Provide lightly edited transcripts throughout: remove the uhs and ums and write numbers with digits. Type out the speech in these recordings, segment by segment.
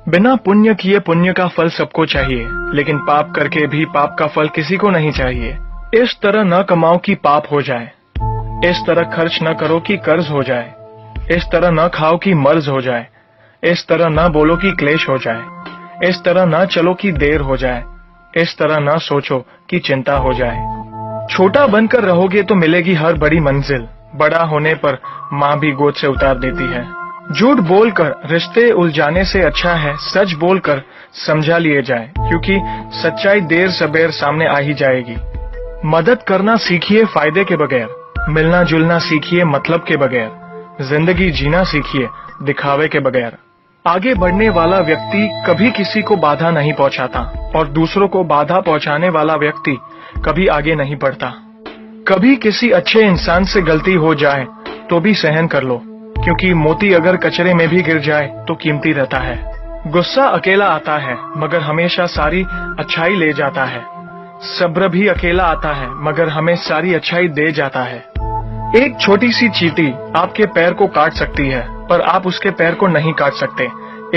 बिना पुण्य किए पुण्य का फल सबको चाहिए, लेकिन पाप करके भी पाप का फल किसी को नहीं चाहिए। इस तरह न कमाओ कि पाप हो जाए, इस तरह खर्च न करो कि कर्ज हो जाए, इस तरह न खाओ कि मर्ज हो जाए, इस तरह न बोलो कि क्लेश हो जाए, इस तरह न चलो कि देर हो जाए, इस तरह न सोचो कि चिंता हो जाए। छोटा बनकर रहोगे तो मिलेगी हर बड़ी मंजिल, बड़ा होने पर माँ भी गोद से उतार देती है। झूठ बोलकर रिश्ते उलझाने से अच्छा है सच बोलकर समझा लिए जाए, क्योंकि सच्चाई देर सबेर सामने आ ही जाएगी। मदद करना सीखिए फायदे के बगैर, मिलना जुलना सीखिए मतलब के बगैर, जिंदगी जीना सीखिए दिखावे के बगैर। आगे बढ़ने वाला व्यक्ति कभी किसी को बाधा नहीं पहुंचाता और दूसरों को बाधा पहुंचाने वाला व्यक्ति कभी आगे नहीं बढ़ता। कभी किसी अच्छे इंसान से गलती हो जाए तो भी सहन कर लो, क्योंकि मोती अगर कचरे में भी गिर जाए तो कीमती रहता है। गुस्सा अकेला आता है मगर हमेशा सारी अच्छाई ले जाता है। सब्र भी अकेला आता है मगर हमें सारी अच्छाई दे जाता है। एक छोटी सी चींटी आपके पैर को काट सकती है पर आप उसके पैर को नहीं काट सकते।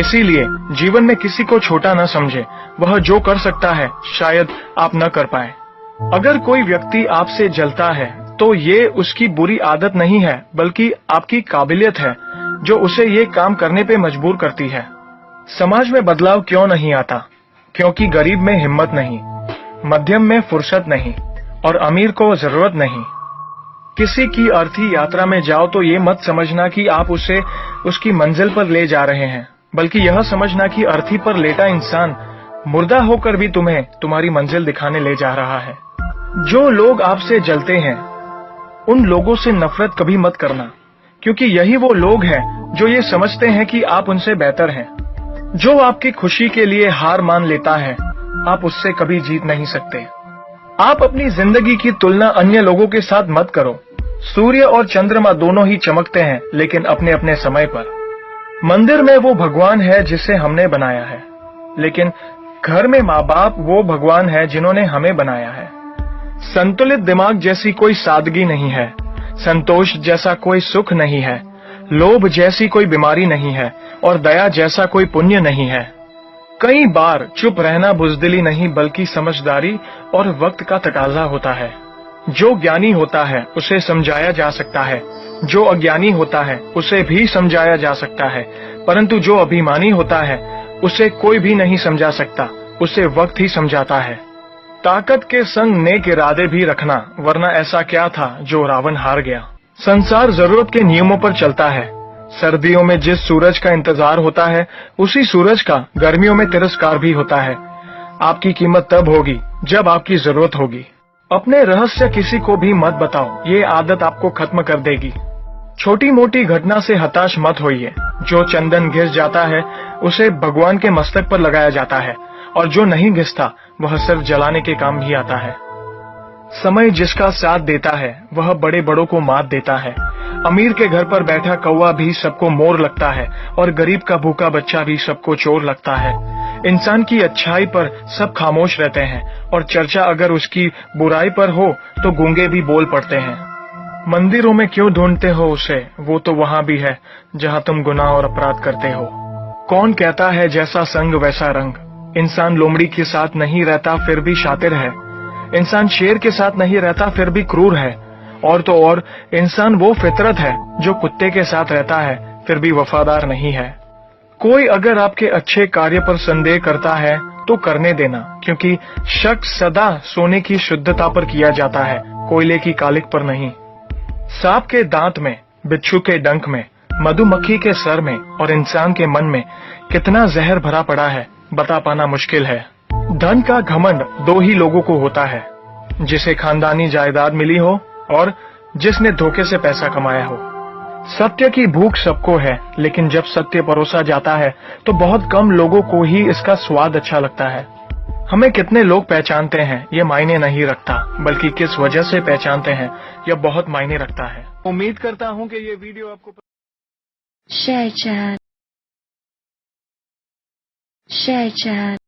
इसीलिए जीवन में किसी को छोटा न समझे, वह जो कर सकता है शायद आप न कर पाए। अगर कोई व्यक्ति आपसे जलता है तो ये उसकी बुरी आदत नहीं है बल्कि आपकी काबिलियत है जो उसे ये काम करने पे मजबूर करती है। समाज में बदलाव क्यों नहीं आता? क्योंकि गरीब में हिम्मत नहीं, मध्यम में फुर्सत नहीं और अमीर को जरूरत नहीं। किसी की अर्थी यात्रा में जाओ तो ये मत समझना कि आप उसे उसकी मंजिल पर ले जा रहे हैं, बल्कि यह समझना कि अर्थी पर लेटा इंसान मुर्दा होकर भी तुम्हें तुम्हारी मंजिल दिखाने ले जा रहा है। जो लोग आपसे जलते हैं उन लोगों से नफरत कभी मत करना, क्योंकि यही वो लोग हैं जो ये समझते हैं कि आप उनसे बेहतर हैं। जो आपकी खुशी के लिए हार मान लेता है आप उससे कभी जीत नहीं सकते। आप अपनी जिंदगी की तुलना अन्य लोगों के साथ मत करो। सूर्य और चंद्रमा दोनों ही चमकते हैं लेकिन अपने अपने समय पर। मंदिर में वो भगवान है जिसे हमने बनाया है, लेकिन घर में माँ बाप वो भगवान है जिन्होंने हमें बनाया है। संतुलित दिमाग जैसी कोई सादगी नहीं है, संतोष जैसा कोई सुख नहीं है, लोभ जैसी कोई बीमारी नहीं है और दया जैसा कोई पुण्य नहीं है। कई बार चुप रहना बुजदिली नहीं बल्कि समझदारी और वक्त का तकाजा होता है। जो ज्ञानी होता है उसे समझाया जा सकता है, जो अज्ञानी होता है उसे भी समझाया जा सकता है, परंतु जो अभिमानी होता है उसे कोई भी नहीं समझा सकता, उसे वक्त ही समझाता है। ताकत के संग नेक इरादे भी रखना, वरना ऐसा क्या था जो रावण हार गया। संसार जरूरत के नियमों पर चलता है। सर्दियों में जिस सूरज का इंतजार होता है उसी सूरज का गर्मियों में तिरस्कार भी होता है। आपकी कीमत तब होगी जब आपकी जरूरत होगी। अपने रहस्य किसी को भी मत बताओ, ये आदत आपको खत्म कर देगी। छोटी मोटी घटना से हताश मत होइए। जो चंदन घिस जाता है उसे भगवान के मस्तक पर लगाया जाता है और जो नहीं घिसता वह सिर्फ जलाने के काम भी आता है। समय जिसका साथ देता है वह बड़े बड़ों को मात देता है। अमीर के घर पर बैठा कौवा भी सबको मोर लगता है और गरीब का भूखा बच्चा भी सबको चोर लगता है। इंसान की अच्छाई पर सब खामोश रहते हैं और चर्चा अगर उसकी बुराई पर हो तो गूंगे भी बोल पड़ते हैं। मंदिरों में क्यों ढूंढते हो उसे, वो तो वहां भी है जहां तुम गुनाह और अपराध करते हो। कौन कहता है जैसा संग वैसा रंग। इंसान लोमड़ी के साथ नहीं रहता फिर भी शातिर है। इंसान शेर के साथ नहीं रहता फिर भी क्रूर है। और तो और इंसान वो फितरत है जो कुत्ते के साथ रहता है फिर भी वफादार नहीं है। कोई अगर आपके अच्छे कार्य पर संदेह करता है तो करने देना, क्योंकि शक सदा सोने की शुद्धता पर किया जाता है, कोयले की कालिक पर नहीं। सांप के दांत में, बिच्छू के डंक में, मधुमक्खी के सर में और इंसान के मन में कितना जहर भरा पड़ा है बता पाना मुश्किल है। धन का घमंड दो ही लोगों को होता है, जिसे खानदानी जायदाद मिली हो और जिसने धोखे से पैसा कमाया हो। सत्य की भूख सबको है, लेकिन जब सत्य परोसा जाता है तो बहुत कम लोगों को ही इसका स्वाद अच्छा लगता है। हमें कितने लोग पहचानते हैं ये मायने नहीं रखता, बल्कि किस वजह से पहचानते हैं यह बहुत मायने रखता है। उम्मीद करता हूँ कि ये वीडियो आपको Share chat.